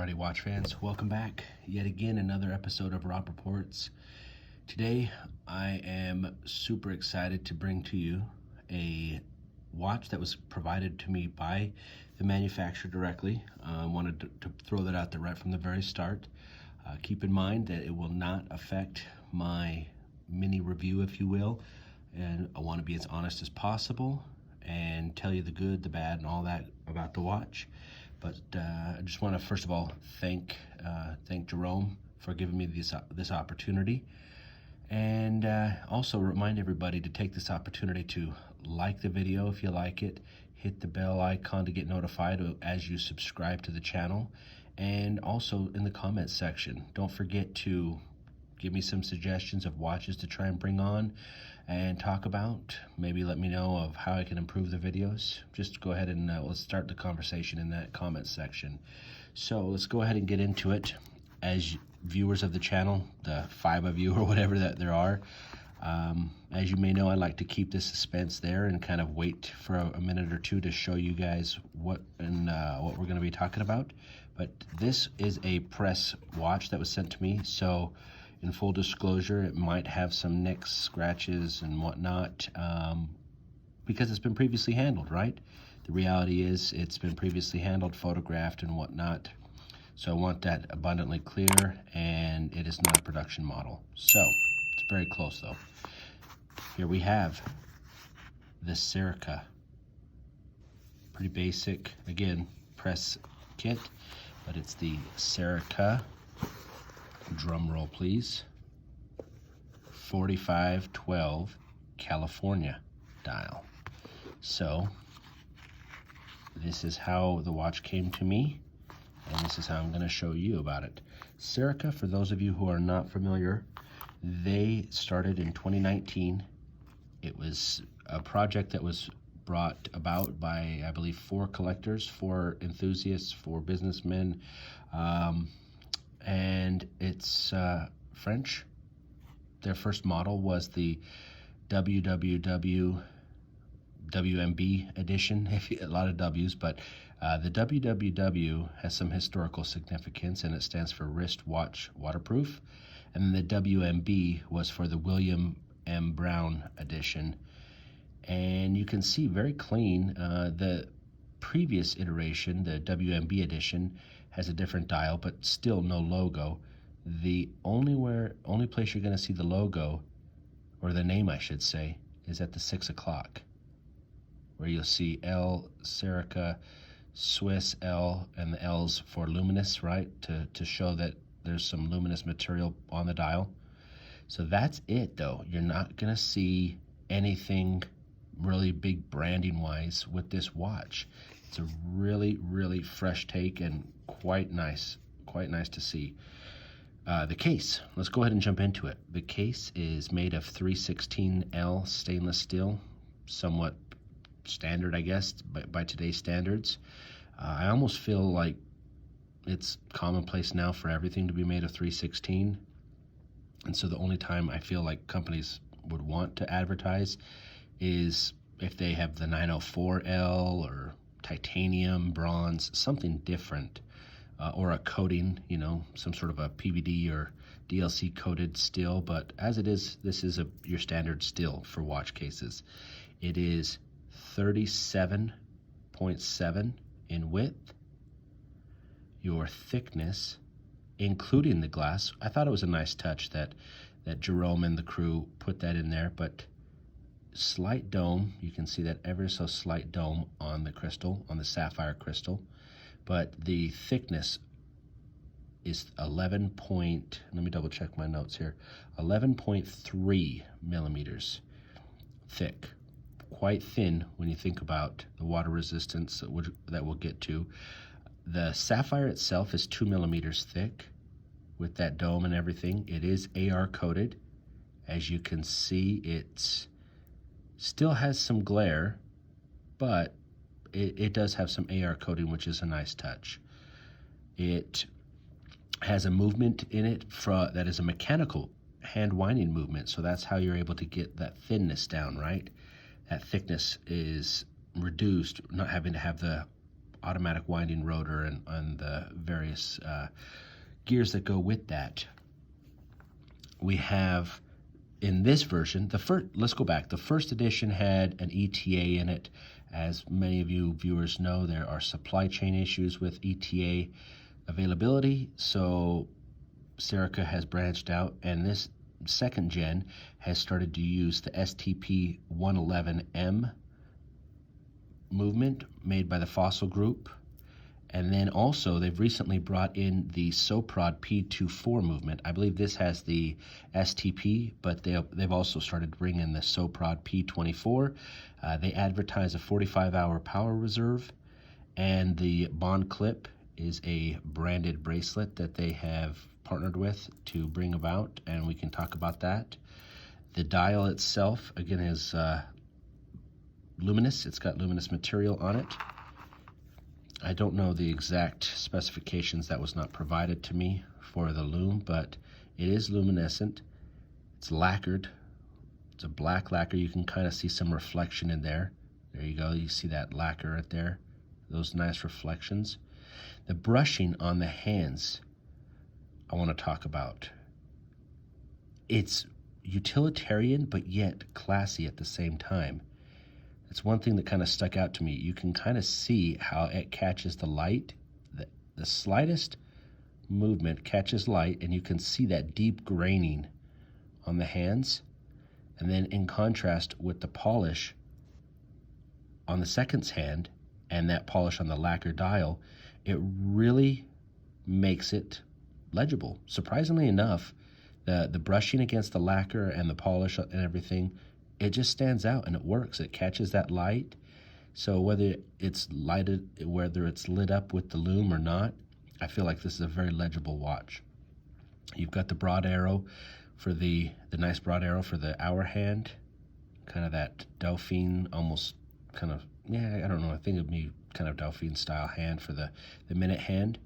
Alrighty, watch fans, welcome back. Yet again, another episode of Rob Reports. Today, I am super excited to bring to you a watch that was provided to me by the manufacturer directly. I wanted to throw that out there right from the very start. Keep in mind that it will not affect my mini review, if you will, and I want to be as honest as possible and tell you the good, the bad, and all that about the watch. But I just want to first of all thank Jerome for giving me this opportunity, and also remind everybody to take this opportunity to like the video if you like it, hit the bell icon to get notified as you subscribe to the channel, and also in the comments section, don't forget to give me some suggestions of watches to try and bring on and talk about. Maybe let me know of how I can improve the videos. Just go ahead and let's start the conversation in that comment section. So let's go ahead and get into it. As viewers of the channel, the 5 of you or whatever that there are, as you may know, I like to keep the suspense there and kind of wait for a minute or two to show you guys what we're going to be talking about. But this is a press watch that was sent to me, so in full disclosure, it might have some nicks, scratches, and whatnot, because it's been previously handled, right? The reality is it's been previously handled, photographed, and whatnot. So I want that abundantly clear, and it is not a production model. So it's very close, though. Here we have the Serica. Pretty basic, again, press kit, but it's the Serica. Drum roll, please. 4512 California dial. So this is how the watch came to me, and this is how I'm going to show you about it. Serica, for those of you who are not familiar, they started in 2019. It was a project that was brought about by, I believe, 4 collectors, 4 enthusiasts, 4 businessmen, and it's French. Their first model was the WMB edition, a lot of W's, but the WWW has some historical significance, and it stands for wrist watch waterproof, and the WMB was for the William M. Brown edition. And you can see very clean, the previous iteration, the WMB edition, has a different dial, but still no logo. The only place you're going to see the logo, or the name I should say, is at the 6 o'clock, where you'll see L, Serica, Swiss L, and the L's for luminous, right? To show that there's some luminous material on the dial. So that's it, though. You're not going to see anything really big branding wise with this watch. It's a really, really fresh take and quite nice to see. The case, let's go ahead and jump into it. The case is made of 316L stainless steel, somewhat standard, I guess, by today's standards. I almost feel like it's commonplace now for everything to be made of 316. And so the only time I feel like companies would want to advertise is if they have the 904L or titanium, bronze, something different, or a coating, you know, some sort of a PVD or DLC coated steel. But as it is, this is your standard steel for watch cases. It is 37.7 in width. Your thickness, including the glass, I thought it was a nice touch that Jerome and the crew put that in there, but slight dome, you can see that ever so slight dome on the crystal, on the sapphire crystal, but the thickness is 11 point, let me double check my notes here, 11.3 millimeters thick. Quite thin when you think about the water resistance that we'll get to. The sapphire itself is 2 millimeters thick with that dome and everything. It is AR coated. As you can see, it's still has some glare, but it does have some AR coating, which is a nice touch. It has a movement in it that is a mechanical hand winding movement, so that's how you're able to get that thinness down, right? That thickness is reduced, not having to have the automatic winding rotor and the various gears that go with that. We have, in this version, let's go back. The first edition had an ETA in it. As many of you viewers know, there are supply chain issues with ETA availability, so Serica has branched out, and this second gen has started to use the STP 111M movement made by the Fossil Group. And then also they've recently brought in the Soprod P24 movement. I believe this has the STP, but they've also started bringing the Soprod P24. They advertise a 45-hour power reserve, and the Bond clip is a branded bracelet that they have partnered with to bring about, and we can talk about that. The dial itself, again, is luminous. It's got luminous material on it. I don't know the exact specifications, that was not provided to me for the Loom, but it is luminescent. It's lacquered. It's a black lacquer. You can kind of see some reflection in there. There you go. You see that lacquer right there. Those nice reflections. The brushing on the hands, I want to talk about. It's utilitarian, but yet classy at the same time. It's one thing that kind of stuck out to me. You can kind of see how it catches the light. The slightest movement catches light, and you can see that deep graining on the hands. And then in contrast with the polish on the second's hand and that polish on the lacquer dial, it really makes it legible. Surprisingly enough, the brushing against the lacquer and the polish and everything, it just stands out and it works. It catches that light. So whether it's lit up with the Loom or not, I feel like this is a very legible watch. You've got the broad arrow for the nice broad arrow for the hour hand, kind of that Dauphine, almost kind of, I don't know, I think it'd be kind of Dauphine style hand for the minute hand.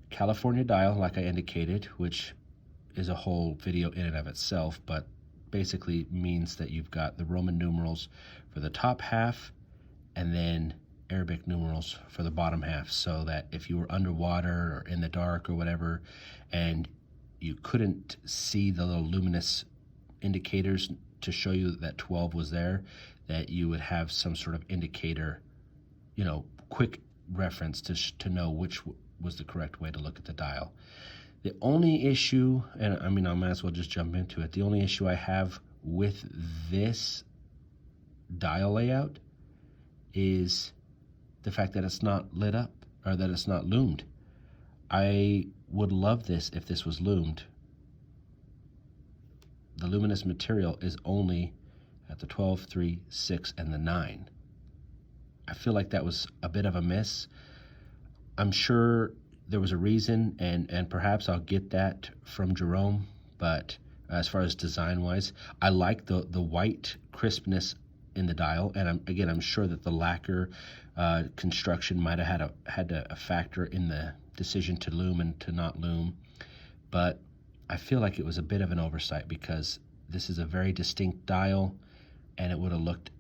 California dial, like I indicated, which is a whole video in and of itself, but basically means that you've got the Roman numerals for the top half and then Arabic numerals for the bottom half, so that if you were underwater or in the dark or whatever and you couldn't see the little luminous indicators to show you that 12 was there, that you would have some sort of indicator, quick reference to know which was the correct way to look at the dial. The only issue, and I might as well just jump into it, the only issue I have with this dial layout is the fact that it's not lit up, or that it's not loomed. I would love this if this was loomed. The luminous material is only at the 12, 3, 6, and the 9. I feel like that was a bit of a miss. I'm sure there was a reason, and perhaps I'll get that from Jerome, but as far as design-wise, I like the white crispness in the dial, and I'm sure that the lacquer construction might have had a factor in the decision to loom and to not loom, but I feel like it was a bit of an oversight because this is a very distinct dial, and it would have looked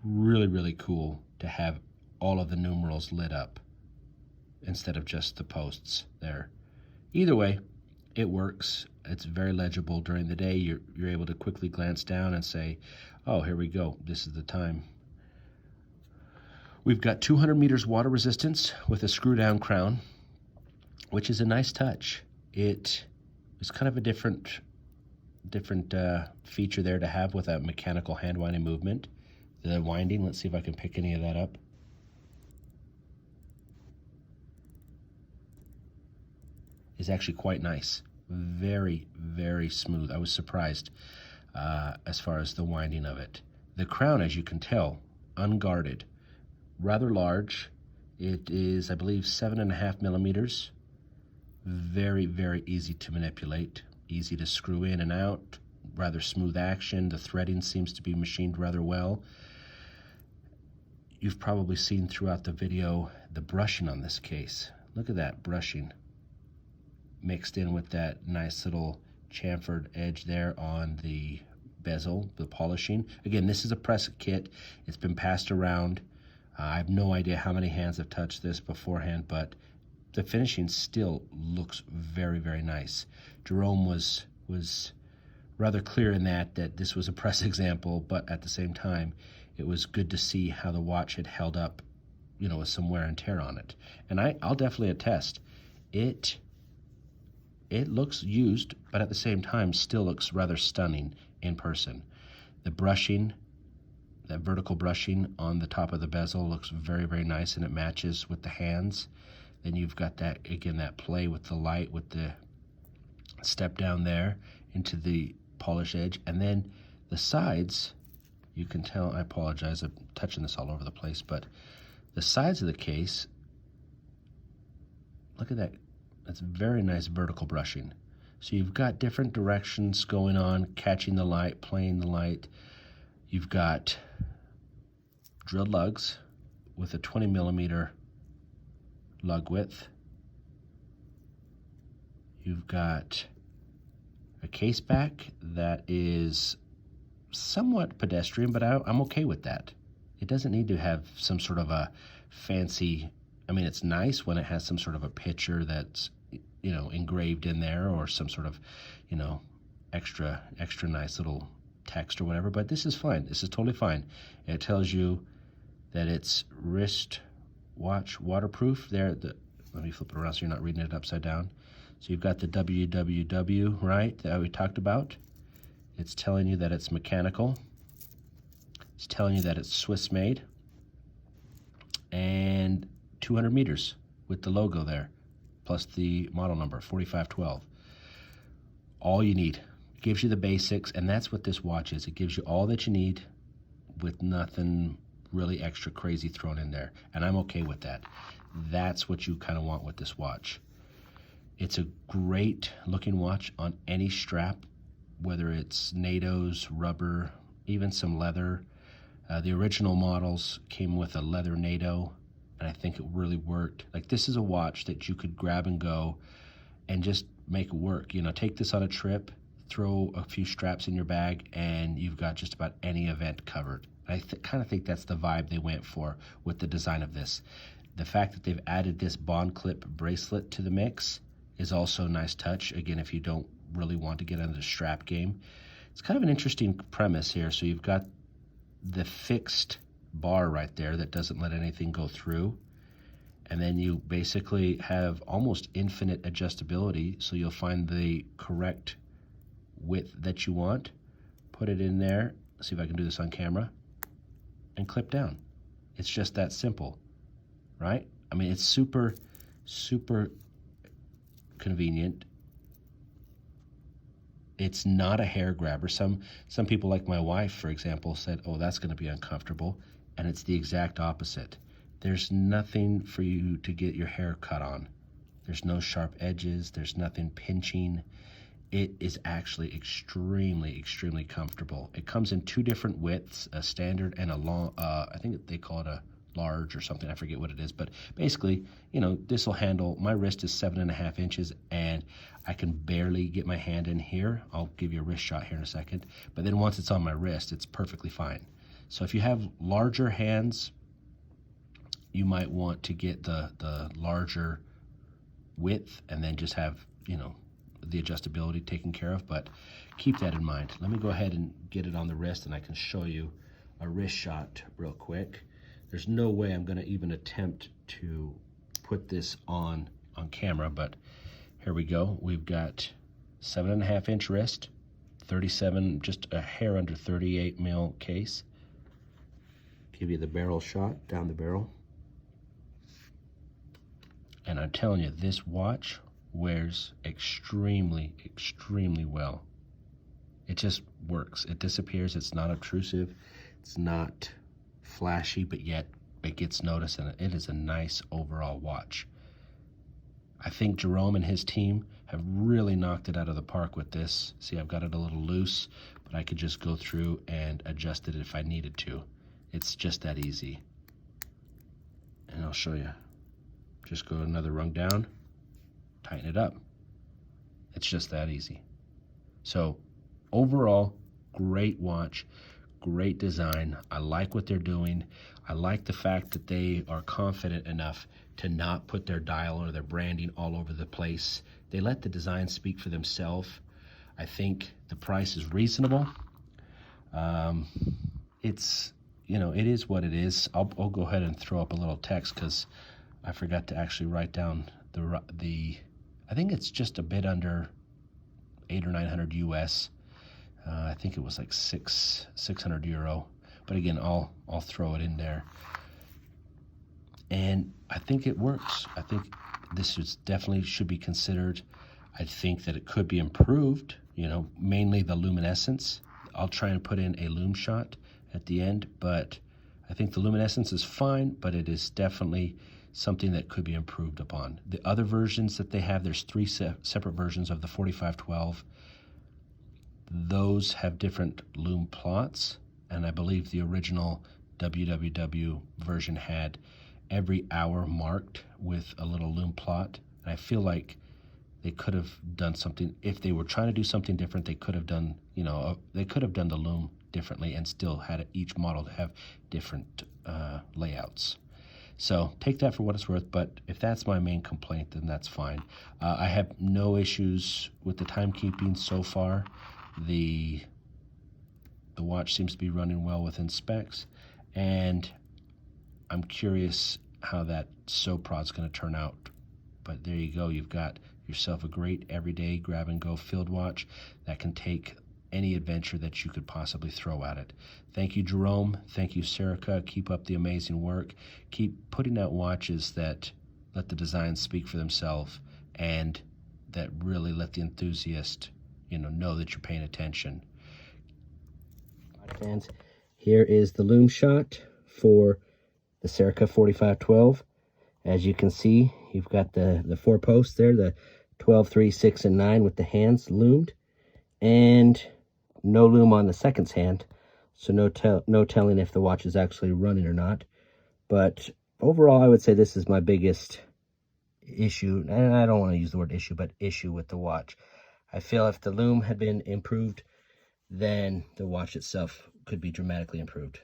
really, really cool to have all of the numerals lit up instead of just the posts there. Either way, it works. It's very legible during the day. You're able to quickly glance down and say, oh, here we go. This is the time. We've got 200 meters water resistance with a screw down crown, which is a nice touch. It is kind of a different feature there to have with a mechanical hand winding movement. The winding, let's see if I can pick any of that up. Is actually quite nice. Very, very smooth. I was surprised as far as the winding of it. The crown, as you can tell, unguarded, rather large. It is, I believe, 7.5 millimeters. Very, very easy to manipulate, easy to screw in and out, rather smooth action. The threading seems to be machined rather well. You've probably seen throughout the video the brushing on this case. Look at that brushing mixed in with that nice little chamfered edge there on the bezel, the polishing. Again, this is a press kit. It's been passed around I have no idea how many hands have touched this beforehand, but the finishing still looks very, very nice. Jerome was rather clear in that this was a press example, but at the same time, it was good to see how the watch had held up, with some wear and tear on it. And I'll definitely attest, it looks used, but at the same time still looks rather stunning in person. The brushing, that vertical brushing on the top of the bezel looks very, very nice, and it matches with the hands. Then you've got that, again, that play with the light, with the step down there into the polished edge. And then the sides, you can tell, I apologize, I'm touching this all over the place, but the sides of the case, look at that. That's very nice vertical brushing. So you've got different directions going on, catching the light, playing the light. You've got drilled lugs with a 20 millimeter lug width. You've got a case back that is somewhat pedestrian, but I'm okay with that. It doesn't need to have some sort of a fancy, it's nice when it has some sort of a picture that's, engraved in there, or some sort of, extra nice little text or whatever, but this is fine. This is totally fine. It tells you that it's wrist watch waterproof there. Let me flip it around so you're not reading it upside down. So you've got the www, right, that we talked about. It's telling you that it's mechanical. It's telling you that it's Swiss made. And 200 meters with the logo there, plus the model number, 4512. All you need. It gives you the basics, and that's what this watch is. It gives you all that you need with nothing really extra crazy thrown in there, and I'm okay with that. That's what you kind of want with this watch. It's a great looking watch on any strap, whether it's NATO's, rubber, even some leather. The original models came with a leather NATO, and I think it really worked. Like, this is a watch that you could grab and go and just make it work. Take this on a trip, throw a few straps in your bag, and you've got just about any event covered. I kind of think that's the vibe they went for with the design of this. The fact that they've added this bond clip bracelet to the mix is also a nice touch. Again, if you don't really want to get into the strap game. It's kind of an interesting premise here. So you've got the fixed bar right there that doesn't let anything go through. And then you basically have almost infinite adjustability. So you'll find the correct width that you want, put it in there. See if I can do this on camera, and clip down. It's just that simple, right? It's super, super convenient. It's not a hair grabber. Some people, like my wife, for example, said, oh, that's going to be uncomfortable. And it's the exact opposite. There's nothing for you to get your hair cut on. There's no sharp edges. There's nothing pinching. It is actually extremely, extremely comfortable. It comes in two different widths, a standard and a long, I think they call it a large or something. I forget what it is, but basically, this will handle, my wrist is 7.5 inches, and I can barely get my hand in here. I'll give you a wrist shot here in a second, but then once it's on my wrist, it's perfectly fine. So if you have larger hands, you might want to get the larger width and then just have, the adjustability taken care of, but keep that in mind. Let me go ahead and get it on the wrist, and I can show you a wrist shot real quick. There's no way I'm going to even attempt to put this on camera, but here we go. We've got 7.5 inch wrist, 37, just a hair under 38 mil case. Give you the barrel shot, down the barrel. And I'm telling you, this watch wears extremely, extremely well. It just works. It disappears. It's not obtrusive. It's not flashy, but yet it gets noticed, and it is a nice overall watch. I think Jerome and his team have really knocked it out of the park with this. See, I've got it a little loose, but I could just go through and adjust it if I needed to. It's just that easy. And I'll show you. Just go another rung down, tighten it up. It's just that easy. So overall, great watch, great design. I like what they're doing. I like the fact that they are confident enough to not put their dial or their branding all over the place. They let the design speak for themselves. I think the price is reasonable. It's, you know, it is what it is. I'll go ahead and throw up a little text because I forgot to actually write down the I think it's just a bit under 800 or 900 US. I think it was like 600 euro. But again, I'll throw it in there. And I think it works. I think this is definitely should be considered. I think that it could be improved, you know, mainly the luminescence. I'll try and put in a loom shot at the end, but I think the luminescence is fine, but it is definitely something that could be improved upon. The other versions that they have, there's 3 separate versions of the 4512. Those have different loom plots, and I believe the original WWW version had every hour marked with a little loom plot. And I feel like they could have done something, if they were trying to do something different, they could have done, you know, they could have done the loom differently and still had each model to have different layouts. So take that for what it's worth, but if that's my main complaint, then that's fine. I have no issues with the timekeeping so far. The watch seems to be running well within specs, and I'm curious how that SoPro is going to turn out. But there you go. You've got yourself a great everyday grab-and-go field watch that can take any adventure that you could possibly throw at it. Thank you, Jerome. Thank you, Serica. Keep up the amazing work. Keep putting out watches that let the designs speak for themselves and that really let the enthusiast, you know that you're paying attention. Fans, here is the loom shot for the Serica 4512. As you can see, you've got the 4 posts there, the 12, 3, 6, and 9 with the hands loomed, and no loom on the second's hand, so no telling if the watch is actually running or not. But overall, I would say this is my biggest issue, and I don't want to use the word issue, but issue with the watch. I feel if the loom had been improved, then the watch itself could be dramatically improved.